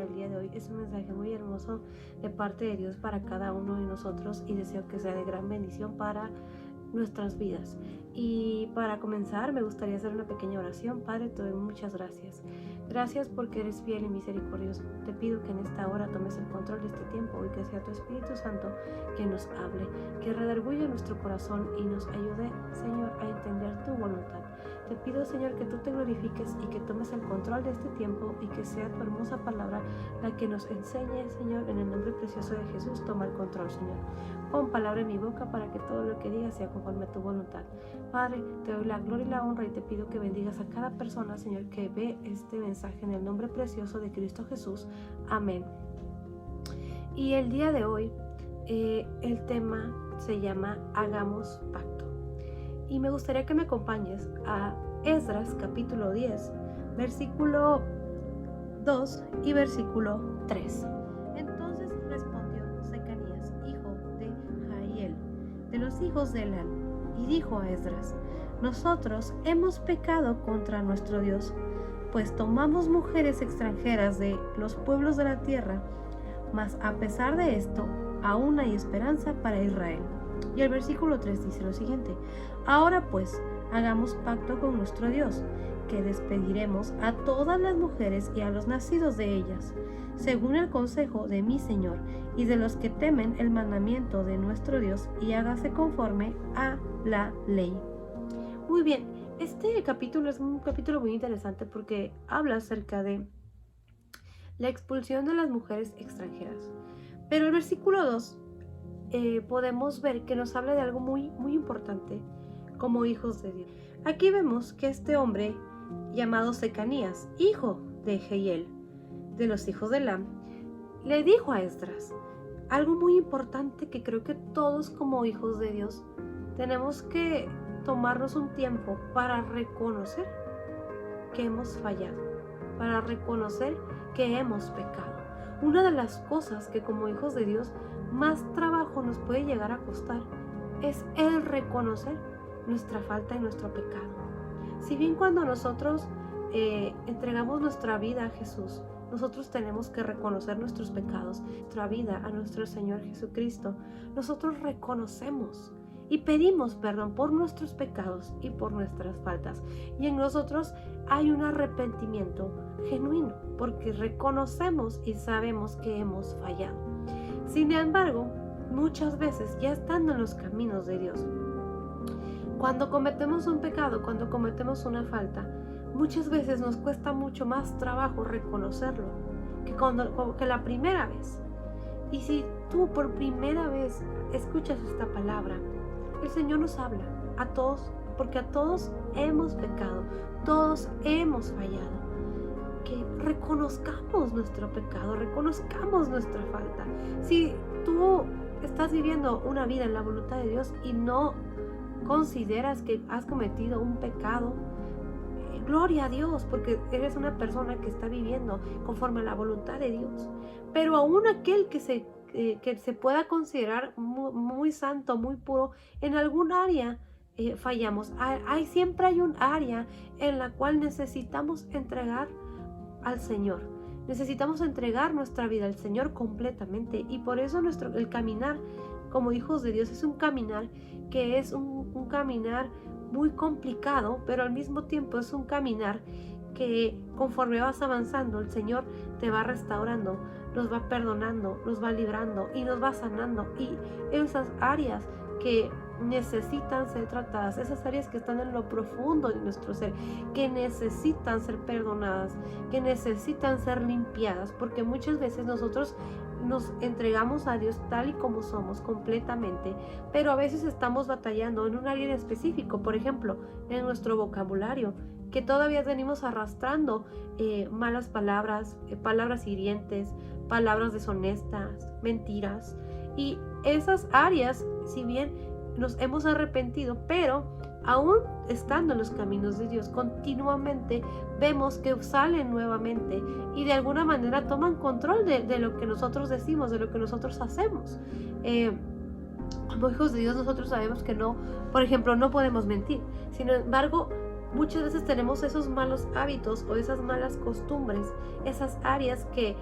para el día de hoy es un mensaje muy hermoso de parte de Dios para cada uno de nosotros y deseo que sea de gran bendición para nuestras vidas. Y para comenzar me gustaría hacer una pequeña oración. Padre, te doy muchas gracias. Gracias porque eres fiel y misericordioso. Te pido que en esta hora tomes el control de este tiempo y que sea tu Espíritu Santo quien nos hable, que redarguya nuestro corazón y nos ayude, Señor, a entender tu voluntad. Te pido, Señor, que tú te glorifiques y que tomes el control de este tiempo y que sea tu hermosa palabra la que nos enseñe, Señor, en el nombre precioso de Jesús. Toma el control, Señor. Pon palabra en mi boca para que todo lo que diga sea conforme a tu voluntad. Padre, te doy la gloria y la honra y te pido que bendigas a cada persona, Señor, que ve este mensaje en el nombre precioso de Cristo Jesús. Amén. Y el día de hoy, el tema se llama Hagamos pacto. Y me gustaría que me acompañes a Esdras capítulo 10, versículo 2 y versículo 3. Entonces respondió Secanías, hijo de Jahiel, de los hijos de Elán, y dijo a Esdras: nosotros hemos pecado contra nuestro Dios, pues tomamos mujeres extranjeras de los pueblos de la tierra, mas a pesar de esto, aún hay esperanza para Israel. Y el versículo 3 dice lo siguiente: ahora pues, hagamos pacto con nuestro Dios, que despediremos a todas las mujeres y a los nacidos de ellas, según el consejo de mi Señor y de los que temen el mandamiento de nuestro Dios, y hágase conforme a la ley. Muy bien, este capítulo es un capítulo muy interesante porque habla acerca de la expulsión de las mujeres extranjeras. Pero el versículo 2 podemos ver que nos habla de algo muy importante como hijos de Dios. Aquí vemos que este hombre llamado Secanías, hijo de Jehiel, de los hijos de Elán, le dijo a Esdras algo muy importante que creo que todos como hijos de Dios tenemos que tomarnos un tiempo para reconocer que hemos fallado, para reconocer que hemos pecado. Una de las cosas que como hijos de Dios más trabajo nos puede llegar a costar es el reconocer nuestra falta y nuestro pecado. Si bien cuando nosotros entregamos nuestra vida a Jesús, nosotros tenemos que reconocer nuestros pecados, nuestra vida a nuestro Señor Jesucristo, nosotros reconocemos y pedimos perdón por nuestros pecados y por nuestras faltas. Y en nosotros hay un arrepentimiento genuino, porque reconocemos y sabemos que hemos fallado. Sin embargo, muchas veces, ya estando en los caminos de Dios, cuando cometemos un pecado, cuando cometemos una falta, muchas veces nos cuesta mucho más trabajo reconocerlo que la primera vez. Y si tú por primera vez escuchas esta palabra, el Señor nos habla a todos, porque a todos hemos pecado, todos hemos fallado. Que reconozcamos nuestro pecado, reconozcamos nuestra falta. Si tú estás viviendo una vida en la voluntad de Dios y no consideras que has cometido un pecado, gloria a Dios, porque eres una persona que está viviendo conforme a la voluntad de Dios. Pero aún aquel que se pueda considerar muy santo, muy puro, en algún área fallamos. Siempre hay un área en la cual necesitamos entregar al Señor. Necesitamos entregar nuestra vida al Señor completamente, y por eso el caminar como hijos de Dios es un caminar que es un caminar muy complicado, pero al mismo tiempo es un caminar que conforme vas avanzando, el Señor te va restaurando, nos va perdonando, nos va librando y nos va sanando. Y esas áreas que necesitan ser tratadas, esas áreas que están en lo profundo de nuestro ser, que necesitan ser perdonadas, que necesitan ser limpiadas, porque muchas veces nosotros nos entregamos a Dios tal y como somos completamente, pero a veces estamos batallando en un área en específico, por ejemplo, en nuestro vocabulario, que todavía venimos arrastrando malas palabras, palabras hirientes, palabras deshonestas, mentiras. Y esas áreas, si bien nos hemos arrepentido, pero aún estando en los caminos de Dios, continuamente vemos que salen nuevamente y de alguna manera toman control de lo que nosotros decimos, de lo que nosotros hacemos. Como hijos de Dios nosotros sabemos que no, por ejemplo, no podemos mentir. Sin embargo, muchas veces tenemos esos malos hábitos o esas malas costumbres, esas áreas que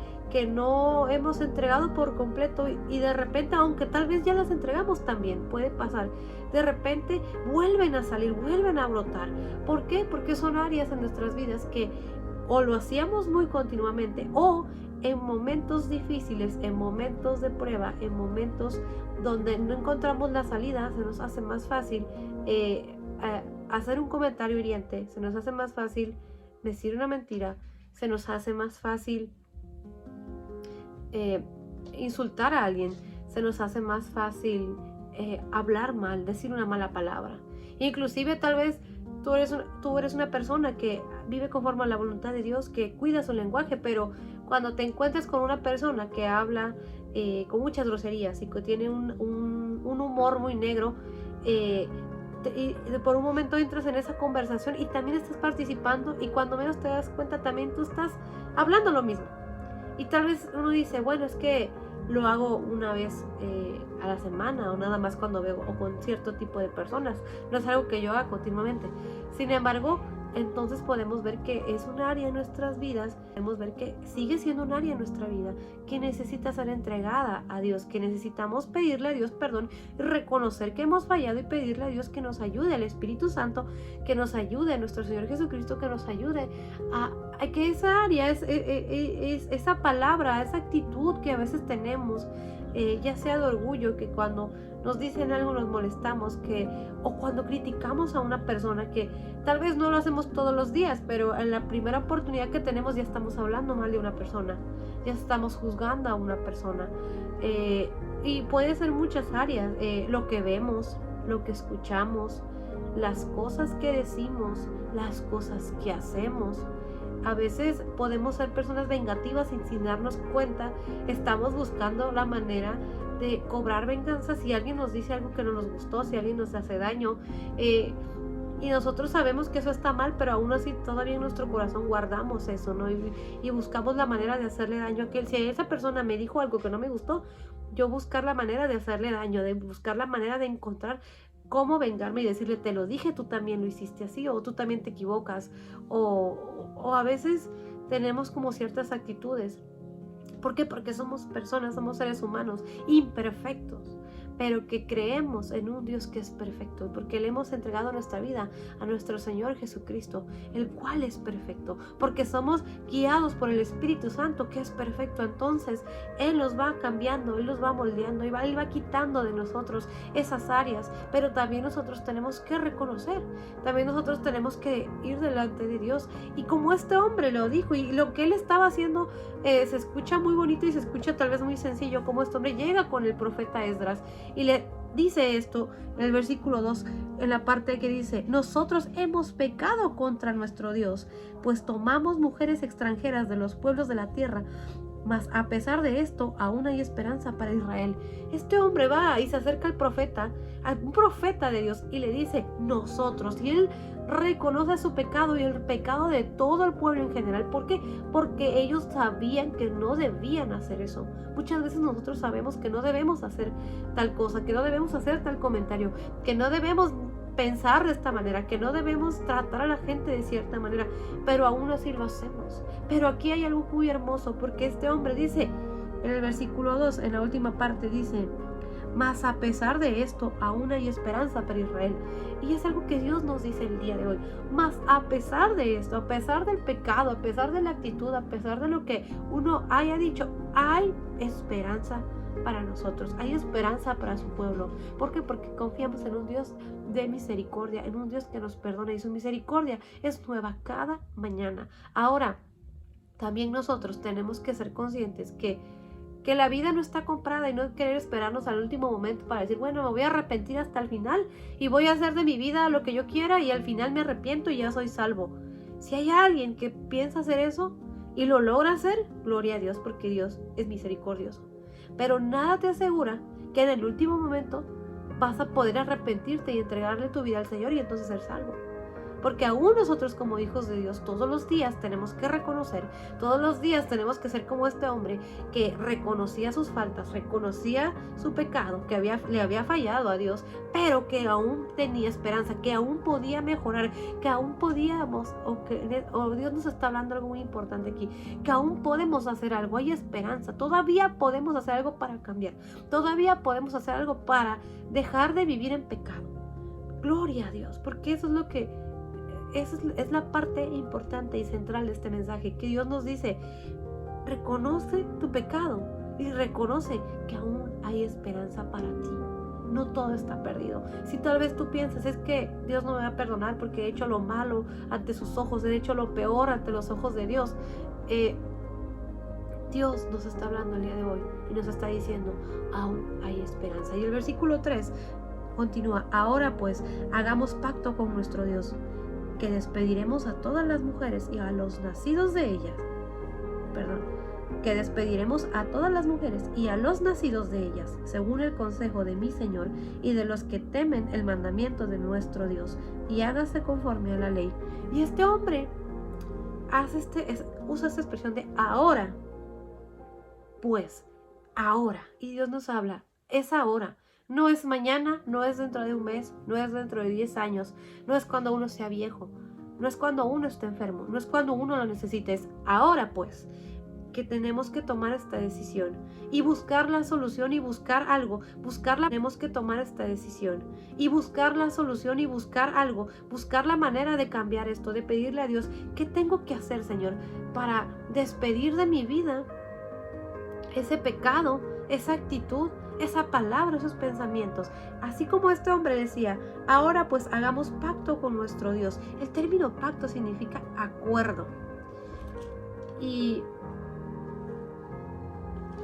no hemos entregado por completo y de repente, aunque tal vez ya las entregamos también, puede pasar, de repente vuelven a salir, vuelven a brotar. ¿Por qué? Porque son áreas en nuestras vidas que o lo hacíamos muy continuamente o en momentos difíciles, en momentos de prueba, en momentos donde no encontramos la salida, se nos hace más fácil hacer un comentario hiriente, se nos hace más fácil decir una mentira, se nos hace más fácil insultar a alguien, se nos hace más fácil hablar mal, decir una mala palabra. Inclusive tal vez tú eres una persona que vive conforme a la voluntad de Dios, que cuida su lenguaje, pero cuando te encuentres con una persona que habla con muchas groserías y que tiene un humor muy negro, y por un momento entras en esa conversación y también estás participando y cuando menos te das cuenta también tú estás hablando lo mismo. Y tal vez uno dice, bueno, es que lo hago una vez a la semana o nada más cuando veo o con cierto tipo de personas. No es algo que yo haga continuamente. Sin embargo, entonces podemos ver que es un área en nuestras vidas, podemos ver que sigue siendo un área en nuestra vida que necesita ser entregada a Dios, que necesitamos pedirle a Dios perdón y reconocer que hemos fallado y pedirle a Dios que nos ayude, al Espíritu Santo, que nos ayude, a nuestro Señor Jesucristo, que nos ayude a que esa área, esa palabra, esa actitud que a veces tenemos, ya sea de orgullo, que cuando nos dicen algo nos molestamos, o cuando criticamos a una persona, que tal vez no lo hacemos todos los días, pero en la primera oportunidad que tenemos ya estamos hablando mal de una persona, ya estamos juzgando a una persona, y puede ser muchas áreas, lo que vemos, lo que escuchamos, las cosas que decimos, las cosas que hacemos. A veces podemos ser personas vengativas y sin darnos cuenta estamos buscando la manera de cobrar venganza si alguien nos dice algo que no nos gustó, si alguien nos hace daño, y nosotros sabemos que eso está mal, pero aún así todavía en nuestro corazón guardamos eso, ¿no? Y buscamos la manera de hacerle daño a aquel. Si esa persona me dijo algo que no me gustó, yo buscar la manera de hacerle daño, de buscar la manera de encontrar cómo vengarme y decirle, te lo dije, tú también lo hiciste así, o tú también te equivocas, o a veces tenemos como ciertas actitudes. ¿Por qué? Porque somos personas, somos seres humanos imperfectos, pero que creemos en un Dios que es perfecto, porque le hemos entregado nuestra vida a nuestro Señor Jesucristo, el cual es perfecto, porque somos guiados por el Espíritu Santo, que es perfecto. Entonces Él nos va cambiando, Él nos va moldeando, Él va quitando de nosotros esas áreas, pero también nosotros tenemos que reconocer, también nosotros tenemos que ir delante de Dios, y como este hombre lo dijo, y lo que él estaba haciendo se escucha muy bonito y se escucha tal vez muy sencillo, como este hombre llega con el profeta Esdras y le dice esto en el versículo 2, en la parte que dice, nosotros hemos pecado contra nuestro Dios, pues tomamos mujeres extranjeras de los pueblos de la tierra, mas a pesar de esto, aún hay esperanza para Israel. Este hombre va y se acerca al profeta, a un profeta de Dios, y le dice, nosotros, y él reconoce su pecado y el pecado de todo el pueblo en general. ¿Por qué? Porque ellos sabían que no debían hacer eso. Muchas veces nosotros sabemos que no debemos hacer tal cosa, que no debemos hacer tal comentario, que no debemos pensar de esta manera, que no debemos tratar a la gente de cierta manera, pero aún así lo hacemos. Pero aquí hay algo muy hermoso, porque este hombre dice, en el versículo 2, en la última parte dice, mas a pesar de esto, aún hay esperanza para Israel. Y es algo que Dios nos dice el día de hoy. Mas a pesar de esto, a pesar del pecado, a pesar de la actitud, a pesar de lo que uno haya dicho, hay esperanza para nosotros, hay esperanza para su pueblo. ¿Por qué? Porque confiamos en un Dios de misericordia, en un Dios que nos perdona, y su misericordia es nueva cada mañana. Ahora, también nosotros tenemos que ser conscientes que la vida no está comprada, y no querer esperarnos al último momento para decir, bueno, me voy a arrepentir hasta el final y voy a hacer de mi vida lo que yo quiera y al final me arrepiento y ya soy salvo. Si hay alguien que piensa hacer eso y lo logra hacer, gloria a Dios, porque Dios es misericordioso. Pero nada te asegura que en el último momento vas a poder arrepentirte y entregarle tu vida al Señor y entonces ser salvo. porque aún nosotros como hijos de Dios todos los días tenemos que reconocer, todos los días tenemos que ser como este hombre que reconocía sus faltas, reconocía su pecado, que le había fallado a Dios, pero que aún tenía esperanza, que aún podía mejorar, que aún podíamos, o Dios nos está hablando algo muy importante aquí, que aún podemos hacer algo, hay esperanza, todavía podemos hacer algo para cambiar, todavía podemos hacer algo para dejar de vivir en pecado. Gloria a Dios, porque eso es lo que, esa es la parte importante y central de este mensaje, que Dios nos dice, reconoce tu pecado y reconoce que aún hay esperanza para ti. No todo está perdido. Si tal vez tú piensas, es que Dios no me va a perdonar porque he hecho lo malo ante sus ojos, he hecho lo peor ante los ojos de Dios. Dios nos está hablando el día de hoy y nos está diciendo, aún hay esperanza. Y el versículo 3 continúa, ahora pues, hagamos pacto con nuestro Dios, que despediremos a todas las mujeres y a los nacidos de ellas, que despediremos a todas las mujeres y a los nacidos de ellas, según el consejo de mi Señor y de los que temen el mandamiento de nuestro Dios, y hágase conforme a la ley. Y este hombre usa esta expresión de ahora, pues, ahora. Y Dios nos habla, es ahora. No es mañana, no es dentro de un mes, no es dentro de 10 años, no es cuando uno sea viejo, no es cuando uno esté enfermo, no es cuando uno lo necesite, es ahora pues que tenemos que tomar esta decisión y buscar la solución y buscar algo, tenemos que tomar esta decisión y buscar la solución y buscar algo, buscar la manera de cambiar esto, de pedirle a Dios, ¿qué tengo que hacer, Señor, para despedir de mi vida ese pecado, esa actitud, esa palabra, esos pensamientos? Así como este hombre decía, ahora pues hagamos pacto con nuestro Dios. El término pacto significa acuerdo. Y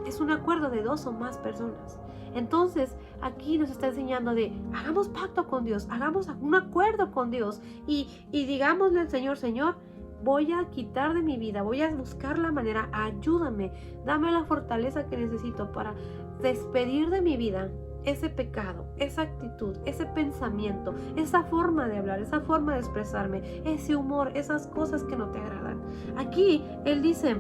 es un acuerdo de 2 o más personas. Entonces, aquí nos está enseñando de, hagamos pacto con Dios, hagamos un acuerdo con Dios y digámosle al Señor, Señor, voy a quitar de mi vida, voy a buscar la manera, ayúdame, dame la fortaleza que necesito para despedir de mi vida ese pecado, esa actitud, ese pensamiento, esa forma de hablar, esa forma de expresarme, ese humor, esas cosas que no te agradan. Aquí Él dice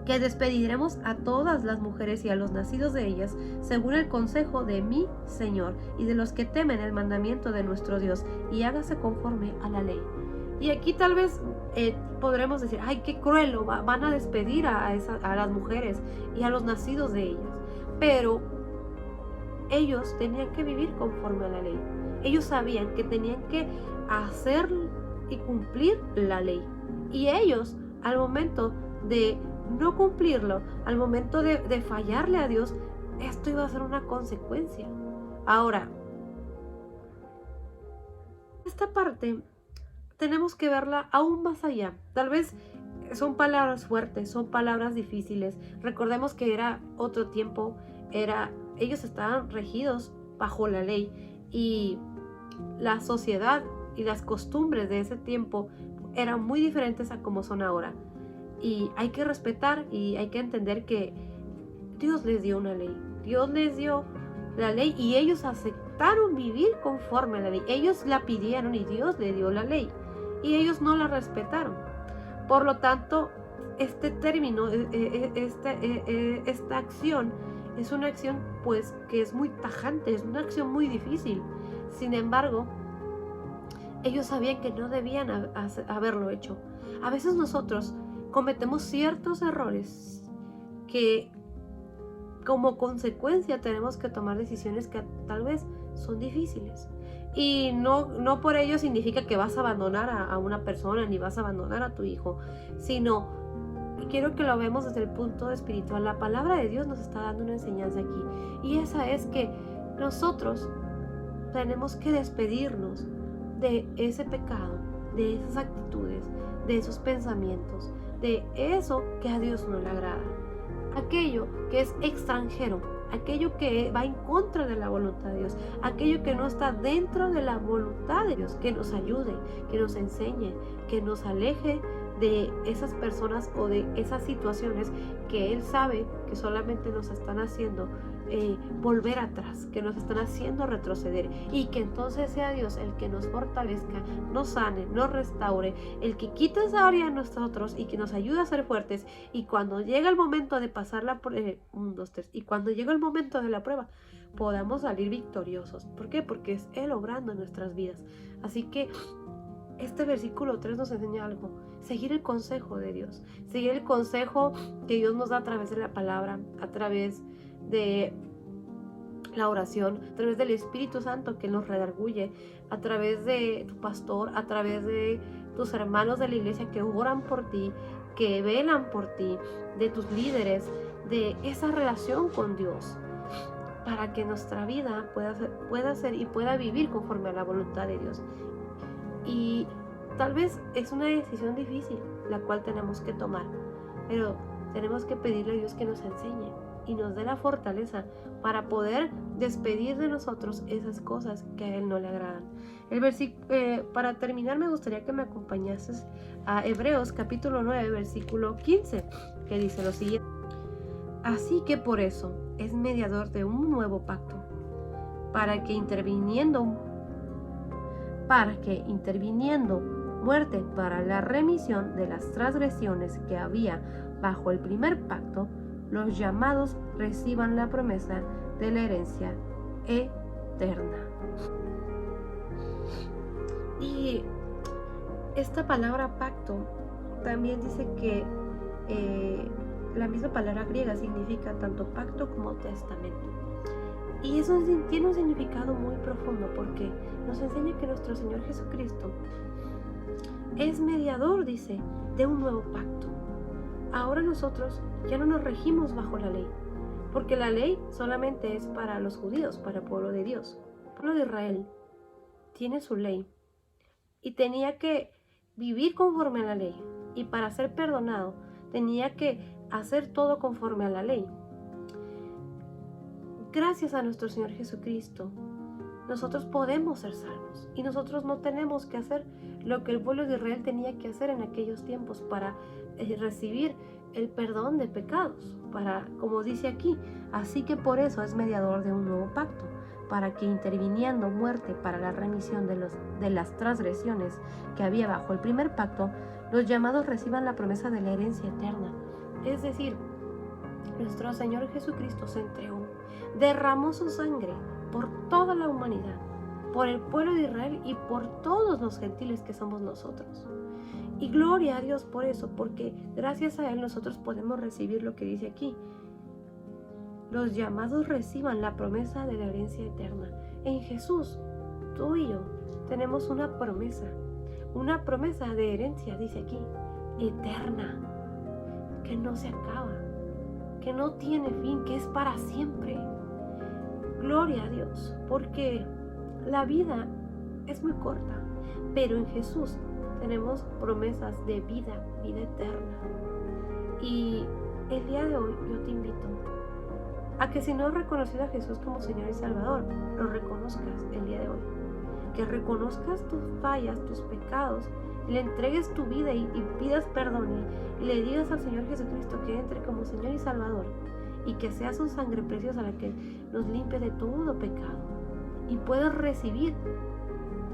que despediremos a todas las mujeres y a los nacidos de ellas, según el consejo de mi Señor y de los que temen el mandamiento de nuestro Dios, y hágase conforme a la ley. Y aquí tal vez podremos decir, ay, qué cruel, van a despedir a las mujeres y a los nacidos de ellas. Pero ellos tenían que vivir conforme a la ley. Ellos sabían que tenían que hacer y cumplir la ley. Y ellos, al momento de no cumplirlo, al momento de fallarle a Dios, esto iba a ser una consecuencia. Ahora, esta parte tenemos que verla aún más allá. Tal vez son palabras fuertes, son palabras difíciles. Recordemos que era otro tiempo, ellos estaban regidos bajo la ley y la sociedad y las costumbres de ese tiempo eran muy diferentes a como son ahora. Y hay que respetar y hay que entender que Dios les dio una ley. Dios les dio la ley y ellos aceptaron vivir conforme a la ley. Ellos la pidieron y Dios les dio la ley. Y ellos no la respetaron. Por lo tanto, este término, esta acción, es una acción pues que es muy tajante, es una acción muy difícil. Sin embargo, ellos sabían que no debían haberlo hecho. A veces nosotros cometemos ciertos errores que como consecuencia tenemos que tomar decisiones que tal vez son difíciles. Y no por ello significa que vas a abandonar a una persona ni vas a abandonar a tu hijo, sino quiero que lo vemos desde el punto espiritual. La palabra de Dios nos está dando una enseñanza aquí, y esa es que nosotros tenemos que despedirnos de ese pecado, de esas actitudes, de esos pensamientos, de eso que a Dios no le agrada, aquello que es extranjero aquello que va en contra de la voluntad de Dios, aquello que no está dentro de la voluntad de Dios, que nos ayude, que nos enseñe, que nos aleje de esas personas o de esas situaciones que Él sabe que solamente nos están haciendo volver atrás, que nos están haciendo retroceder, y que entonces sea Dios el que nos fortalezca, nos sane, nos restaure, el que quite esa área de nosotros y que nos ayude a ser fuertes, y cuando llega el momento de pasar la prueba, y cuando llega el momento de la prueba, podamos salir victoriosos. ¿Por qué? Porque es Él obrando en nuestras vidas. Así que este versículo 3 nos enseña algo: seguir el consejo de Dios, seguir el consejo que Dios nos da a través de la palabra, a través de la oración, a través del Espíritu Santo que nos redarguye, a través de tu pastor, a través de tus hermanos de la iglesia que oran por ti, que velan por ti, de tus líderes, de esa relación con Dios, para que nuestra vida pueda ser y pueda vivir conforme a la voluntad de Dios. Y tal vez es una decisión difícil la cual tenemos que tomar, pero tenemos que pedirle a Dios que nos enseñe y nos dé la fortaleza para poder despedir de nosotros esas cosas que a Él no le agradan. Para terminar, me gustaría que me acompañases a Hebreos capítulo 9, versículo 15, que dice lo siguiente: así que por eso es mediador de un nuevo pacto, para que interviniendo muerte para la remisión de las transgresiones que había bajo el primer pacto, los llamados reciban la promesa de la herencia eterna. Y esta palabra pacto también dice que la misma palabra griega significa tanto pacto como testamento. Y eso tiene un significado muy profundo, porque nos enseña que nuestro Señor Jesucristo es mediador, dice, de un nuevo pacto. Ahora nosotros ya no nos regimos bajo la ley, porque la ley solamente es para los judíos, para el pueblo de Dios. El pueblo de Israel tiene su ley y tenía que vivir conforme a la ley, y para ser perdonado tenía que hacer todo conforme a la ley. Gracias a nuestro Señor Jesucristo, nosotros podemos ser salvos, y nosotros no tenemos que hacer lo que el pueblo de Israel tenía que hacer en aquellos tiempos para recibir el perdón de pecados, como dice aquí. Así que por eso es mediador de un nuevo pacto, para que interviniendo muerte para la remisión de las transgresiones que había bajo el primer pacto, los llamados reciban la promesa de la herencia eterna. Es decir, nuestro Señor Jesucristo se entregó, derramó su sangre por toda la humanidad, por el pueblo de Israel y por todos los gentiles que somos nosotros. Y gloria a Dios por eso, porque gracias a Él nosotros podemos recibir lo que dice aquí: los llamados reciban la promesa de la herencia eterna. En Jesús, tú y yo tenemos una promesa de herencia, dice aquí, eterna, que no se acaba, que no tiene fin, que es para siempre. Gloria a Dios, porque la vida es muy corta, pero en Jesús tenemos promesas de vida eterna. Y el día de hoy yo te invito a que, si no has reconocido a Jesús como Señor y Salvador, lo reconozcas el día de hoy, que reconozcas tus fallas, tus pecados, y le entregues tu vida y pidas perdón, y le digas al Señor Jesucristo que entre como Señor y Salvador, y que sea su sangre preciosa la que nos limpie de todo pecado, y puedas recibir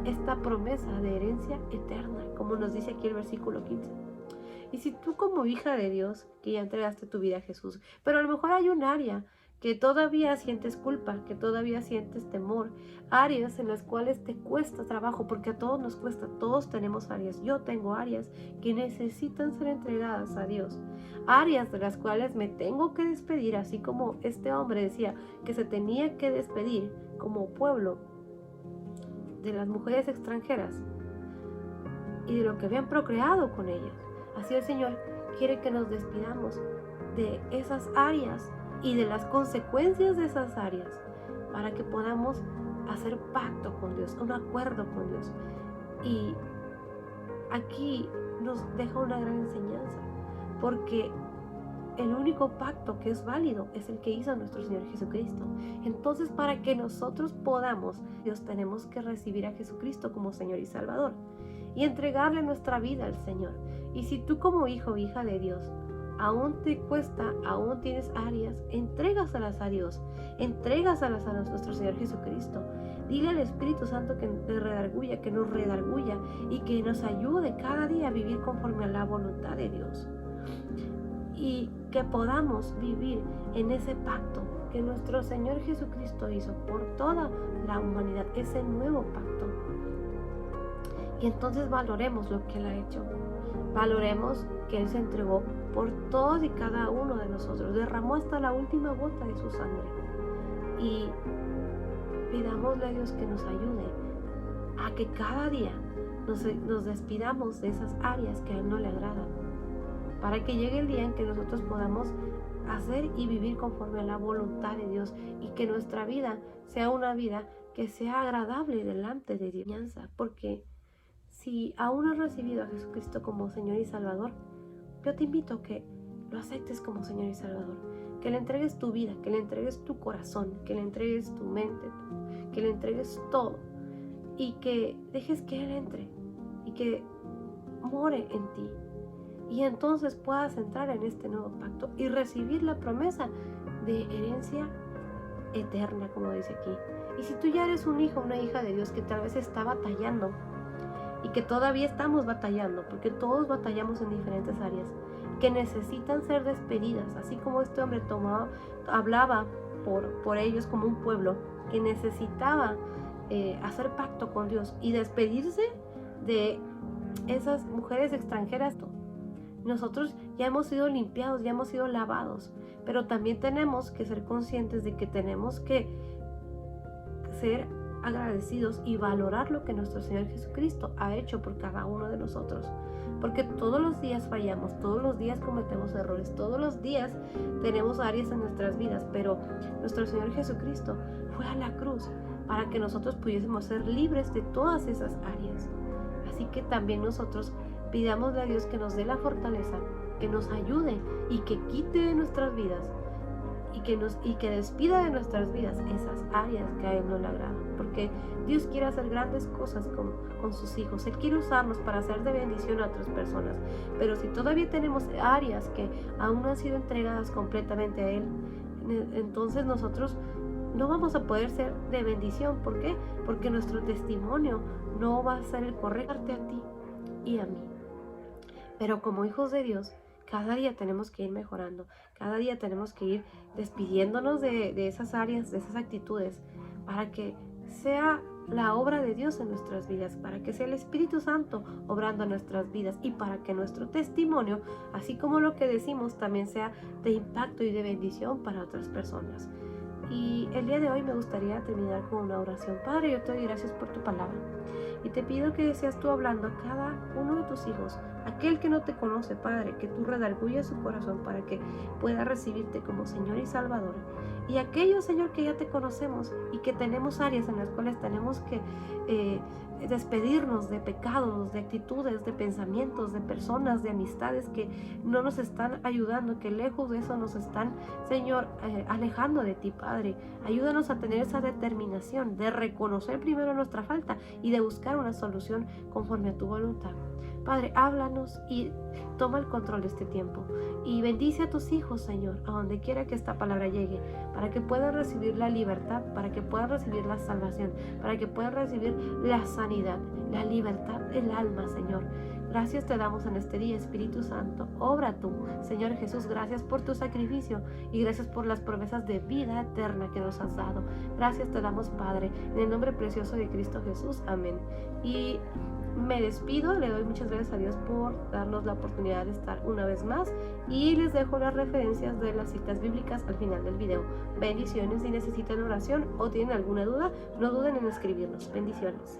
esta promesa de herencia eterna, como nos dice aquí el versículo 15. Y si tú, como hija de Dios, que ya entregaste tu vida a Jesús, pero a lo mejor hay un área que todavía sientes culpa, que todavía sientes temor, áreas en las cuales te cuesta trabajo, porque a todos nos cuesta, todos tenemos áreas. Yo tengo áreas que necesitan ser entregadas a Dios, áreas de las cuales me tengo que despedir, así como este hombre decía que se tenía que despedir como pueblo de las mujeres extranjeras y de lo que habían procreado con ellas. Así el Señor quiere que nos despidamos de esas áreas y de las consecuencias de esas áreas, para que podamos hacer pacto con Dios, un acuerdo con Dios. Y aquí nos deja una gran enseñanza, porque el único pacto que es válido es el que hizo nuestro Señor Jesucristo. Entonces, para que nosotros podamos, Dios, tenemos que recibir a Jesucristo como Señor y Salvador y entregarle nuestra vida al Señor. Y si tú como hijo o hija de Dios aún te cuesta, aún tienes áreas, entrégaselas a Dios, entrégaselas a nuestro Señor Jesucristo. Dile al Espíritu Santo que te redarguya, que nos redarguya y que nos ayude cada día a vivir conforme a la voluntad de Dios. Y que podamos vivir en ese pacto que nuestro Señor Jesucristo hizo por toda la humanidad, ese nuevo pacto. Y entonces valoremos lo que Él ha hecho. Valoremos que Él se entregó por todos y cada uno de nosotros, derramó hasta la última gota de su sangre. Y pidámosle a Dios que nos ayude a que cada día nos despidamos de esas áreas que a Él no le agradan, para que llegue el día en que nosotros podamos hacer y vivir conforme a la voluntad de Dios y que nuestra vida sea una vida que sea agradable delante de Dios. Porque si aún no has recibido a Jesucristo como Señor y Salvador, yo te invito a que lo aceptes como Señor y Salvador, que le entregues tu vida, que le entregues tu corazón, que le entregues tu mente, que le entregues todo y que dejes que Él entre y que more en ti. Y entonces puedas entrar en este nuevo pacto y recibir la promesa de herencia eterna, como dice aquí. Y si tú ya eres un hijo o una hija de Dios que tal vez está batallando y que todavía estamos batallando, porque todos batallamos en diferentes áreas, que necesitan ser despedidas, así como este hombre hablaba por ellos como un pueblo, que necesitaba hacer pacto con Dios y despedirse de esas mujeres extranjeras. Nosotros ya hemos sido limpiados, ya hemos sido lavados, pero también tenemos que ser conscientes de que tenemos que ser agradecidos y valorar lo que nuestro Señor Jesucristo ha hecho por cada uno de nosotros, porque todos los días fallamos, todos los días cometemos errores, todos los días tenemos áreas en nuestras vidas, pero nuestro Señor Jesucristo fue a la cruz para que nosotros pudiésemos ser libres de todas esas áreas. Así que también nosotros pidámosle a Dios que nos dé la fortaleza, que nos ayude y que quite de nuestras vidas y que despida de nuestras vidas esas áreas que a Él no le agradan, porque Dios quiere hacer grandes cosas con sus hijos. Él quiere usarnos para hacer de bendición a otras personas, pero si todavía tenemos áreas que aún no han sido entregadas completamente a Él, entonces nosotros no vamos a poder ser de bendición. ¿Por qué? Porque nuestro testimonio no va a ser el correcto a ti y a mí. Pero como hijos de Dios, cada día tenemos que ir mejorando, cada día tenemos que ir despidiéndonos de esas áreas, de esas actitudes, para que sea la obra de Dios en nuestras vidas, para que sea el Espíritu Santo obrando en nuestras vidas y para que nuestro testimonio, así como lo que decimos, también sea de impacto y de bendición para otras personas. Y el día de hoy me gustaría terminar con una oración. Padre, yo te doy gracias por tu palabra y te pido que seas tú hablando a cada uno de tus hijos, aquel que no te conoce, Padre, que tú redarguyas su corazón para que pueda recibirte como Señor y Salvador. Y aquellos, Señor, que ya te conocemos y que tenemos áreas en las cuales tenemos que despedirnos de pecados, de actitudes, de pensamientos, de personas, de amistades que no nos están ayudando, que lejos de eso nos están, Señor, alejando de ti, Padre. Ayúdanos a tener esa determinación de reconocer primero nuestra falta y de buscar una solución conforme a tu voluntad. Padre, háblanos y toma el control de este tiempo y bendice a tus hijos, Señor, a donde quiera que esta palabra llegue, para que puedan recibir la libertad, para que puedan recibir la salvación, para que puedan recibir la sanidad, la libertad del alma, Señor. Gracias te damos en este día, Espíritu Santo. Obra tú, Señor Jesús. Gracias por tu sacrificio y gracias por las promesas de vida eterna que nos has dado. Gracias te damos, Padre, en el nombre precioso de Cristo Jesús. Amén. Y me despido, le doy muchas gracias a Dios por darnos la oportunidad de estar una vez más y les dejo las referencias de las citas bíblicas al final del video. Bendiciones. Si necesitan oración o tienen alguna duda, no duden en escribirnos. Bendiciones.